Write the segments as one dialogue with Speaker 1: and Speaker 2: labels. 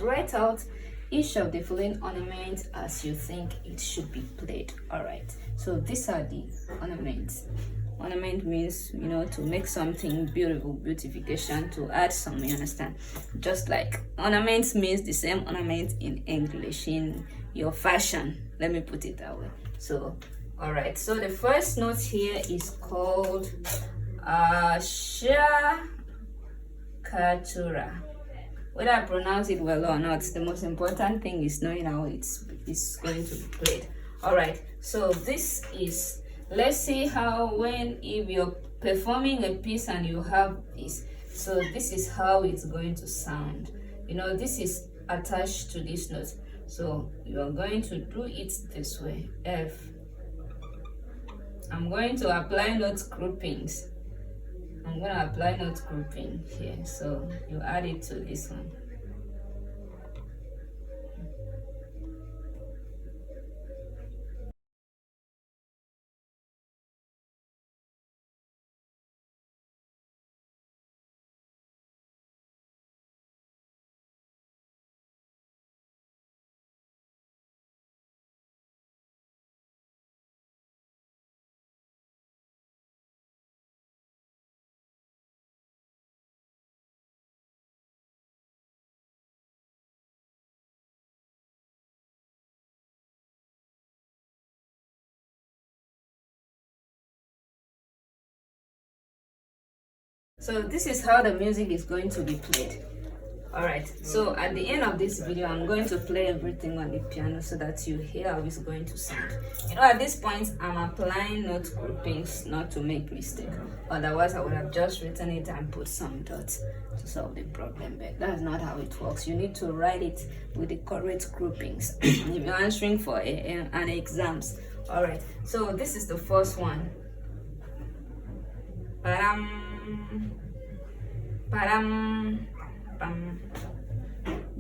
Speaker 1: Write out each of the following ornaments as you think it should be played. All right, so these are the ornaments. Ornament means, you know, to make something beautiful, beautification, to add some, you understand? Just like ornaments means the same ornament in English, in your fashion, let me put it that way. So all right, so the first note here is called Shakatura. Whether I pronounce it well or not, the most important thing is knowing how it's going to be played. All right, so this is, let's see how, when if you're performing a piece and you have this, so this is how it's going to sound. You know, this is attached to this note, so you're going to do it this way. F. I'm going to apply note groupings. I'm going to apply note grouping here, so you add it to this one. So this is how the music is going to be played. All right, so at the end of this video, I'm going to play everything on the piano so that you hear how it's going to sound. You know, at this point, I'm applying note groupings not to make mistake. Otherwise, I would have just written it and put some dots to solve the problem. But that's not how it works. You need to write it with the correct groupings if you're answering for an exams. All right, so this is the first one. Param, pam,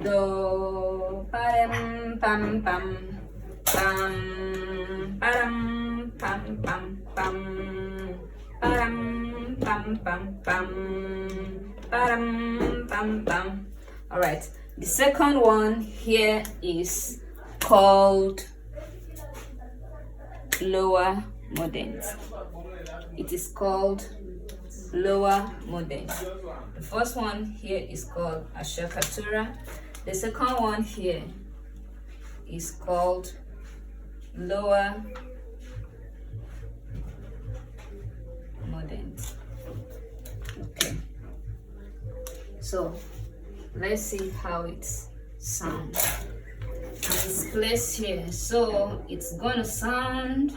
Speaker 1: do, param, pam, pam, pam, param, pam, pam, pam, param, pam, pam, pam, param, pam, pam. All right, the second one here is called lower mordent. It is called lower mordent. The first one here is called Ashakatura. The second one here is called lower mordent. Okay, so let's see how it sounds. And it's placed here, so it's gonna sound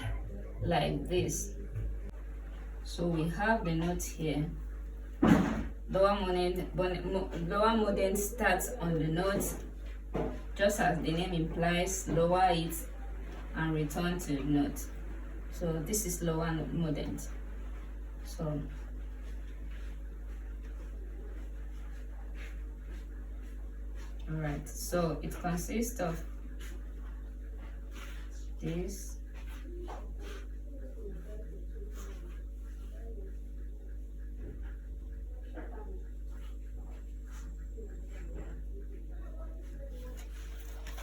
Speaker 1: like this. So we have the note here. Lower mordent starts on the note, just as the name implies, lower it and return to the note. So this is lower mordent. So all right, so it consists of this,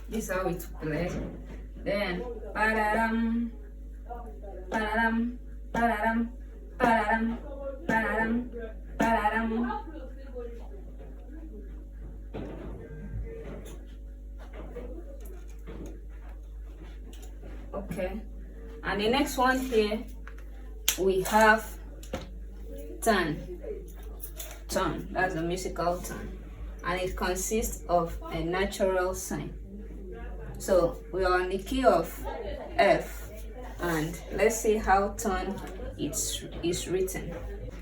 Speaker 1: this is how it plays. Then pararam, pararam, pararam, pararam, pararam, pararam. Okay, and the next one here we have turn. That's a musical turn, and it consists of a natural sign. So we are on the key of F, and let's see how tone is written.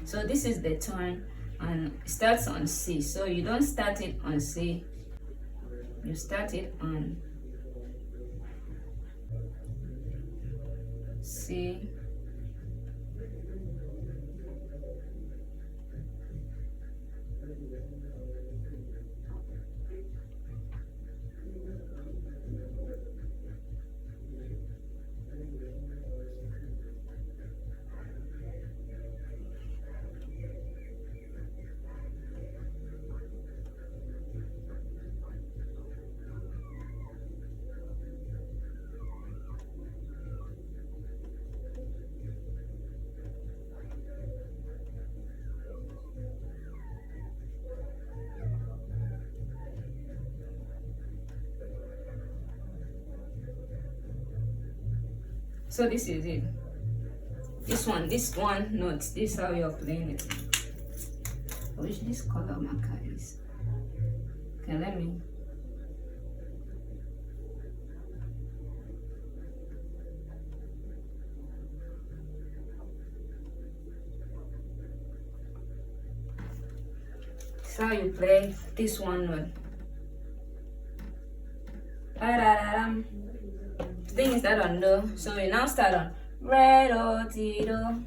Speaker 1: So this is the tone, and it starts on C. So you don't start it on C, you start it on C. So this is it. This one note, this is how you're playing it. Which this color marker is. Okay, let me. This is how you play this one note. The thing is that on do, so we now start on re do ti do.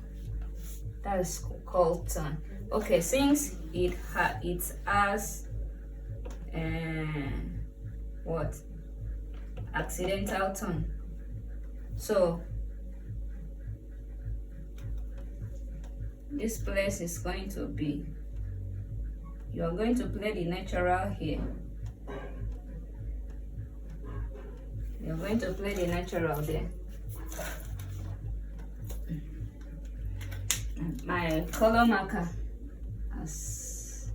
Speaker 1: That is called tone. Okay, since it has what accidental tone, so this place is going to be, you are going to play the natural here. You're going to play the natural there. My color marker has,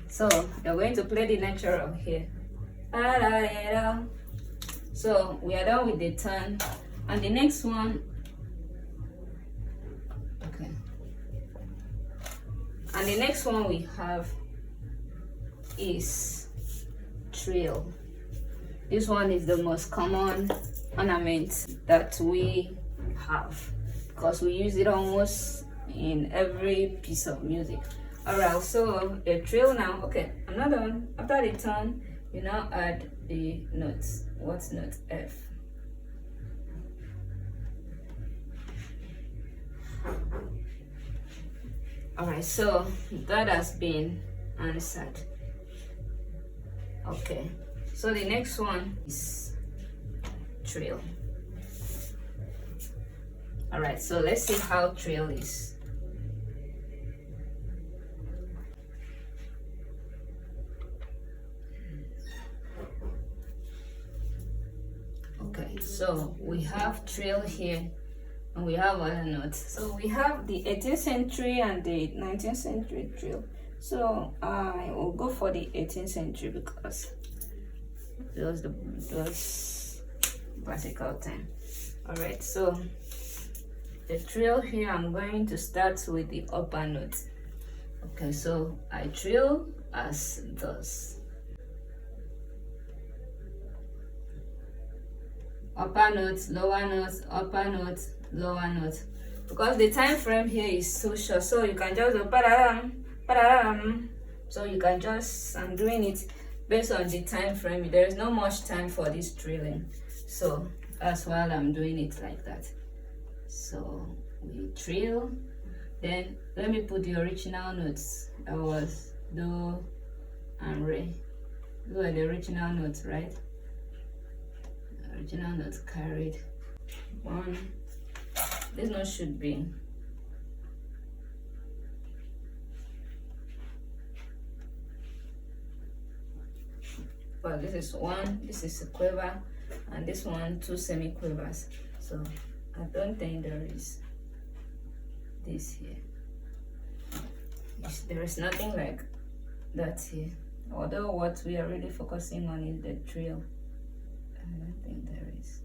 Speaker 1: so you're going to play the natural here. So we are done with the turn, and the next one, okay, and the next one we have is trill. This one is the most common ornament that we have because we use it almost in every piece of music. Alright, so a trill now. Okay, another one. After the tone, you now add the notes. What's note? F. Alright, so that has been answered. Okay, so the next one is trill. All right, so let's see how trill is. Okay, so we have trill here and we have other notes. So we have the 18th century and the 19th century trill. So I will go for the 18th century because it was classical time. All right, so the trill here, I'm going to start with the upper note. Okay, so I trill as thus. Upper notes, lower notes, upper notes, lower notes. Because the time frame here is so short, so you can just go so you can just, I'm doing it based on the time frame. There is not much time for this trilling, so that's why I'm doing it like that. So we trill, then let me put the original notes. That was do and re. Those are the original notes, right? The original notes carried one. This note should be this is one, this is a quiver, and this one 2 semi-quivers. So I don't think there is this here. There is nothing like that here. Although what we are really focusing on is the trill. I don't think there is.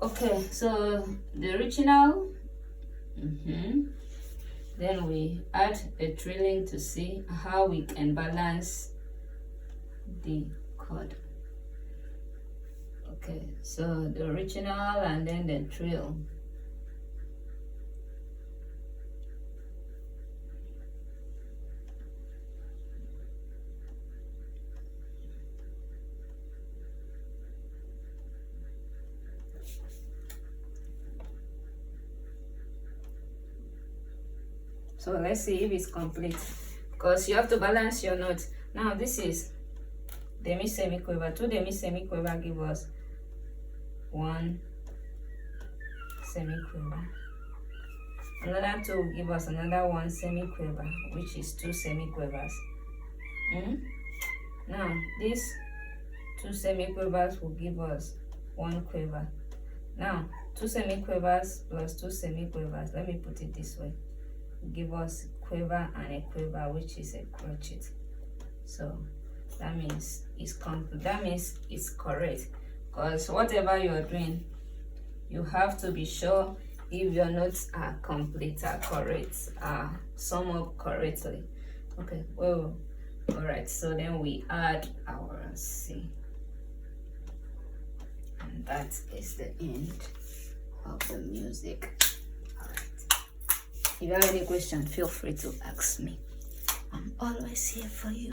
Speaker 1: Okay, so the original. Then we add a trilling to see how we can balance the chord. Okay, so the original and then the trill. So let's see if it's complete, because you have to balance your notes. Now this is demi semi-quiver. 2 demi semi-quiver give us 1 semi-quiver. Another 2 give us another 1 semi-quiver, which is 2 semi-quivers. Now these 2 semi-quivers will give us 1 quiver. Now 2 semi-quivers plus 2 semi-quivers, let me put it this way, give us quiver and a quiver, which is a crochet. So that means it's complete. That means it's correct, because whatever you're doing, you have to be sure if your notes are complete, are correct, are sum up correctly. Okay, well, all right, so then we add our C, and that is the end of the music. All right, if you have any question, feel free to ask me. I'm always here for you.